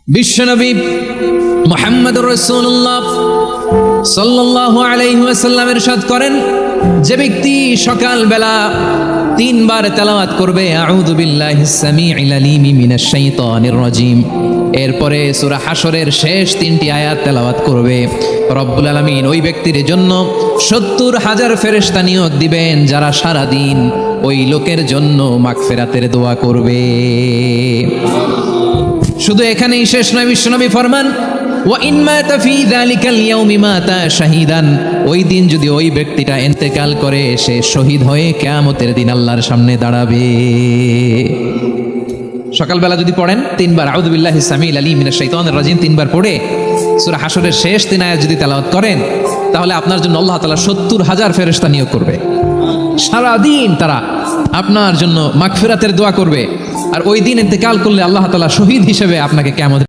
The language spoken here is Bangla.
বিশ্বনবী মুহাম্মদুর রাসূলুল্লাহ সাল্লাল্লাহু আলাইহি ওয়াসাল্লাম ইরশাদ করেন, যে ব্যক্তি সকালবেলা তিনবার তেলাওয়াত করবে আউযু বিল্লাহিস সামিউল আলিম মিনাশ শাইতানির রাজিম, এরপরে সূরা হাশরের শেষ তিনটি আয়াত তেলাওয়াত করবে, রব্বুল আলামিন ওই ব্যক্তির জন্য ৭০,০০০ ফেরেশতা নিয়োগ দিবেন যারা সারা দিন ওই লোকের জন্য মাগফিরাতের দোয়া করবে। শুধু এখানেই শেষ নয়, বিশ্বনবী ফরমান ওয়া ইন মাতা ফি যালিকাল ইয়াউমি মাতা শাহীদান, ওই দিন যদি ওই ব্যক্তিটা ইন্তেকাল করে সে শহীদ হয়ে কিয়ামতের দিন আল্লাহর সামনে দাঁড়াবে। সকালবেলা যদি পড়েন তিনবার আউযু বিল্লাহিস সামিউল আলিম মিনাশ শাইতানির রাজিম তিনবার পড়ে সূরা হাশরের শেষ তিন আয়াত যদি তেলাওয়াত করেন, তাহলে আপনার জন্য আল্লাহ তাআলা ৭০,০০০ ফেরেশতা নিয়োগ করবে, সারা দিন তারা আপনার জন্য মাগফিরাতের দোয়া করবে। আর ওই দিন ইন্তেকাল করলে আল্লাহ তাআলা শহীদ হিসেবে আপনাকে কিয়ামত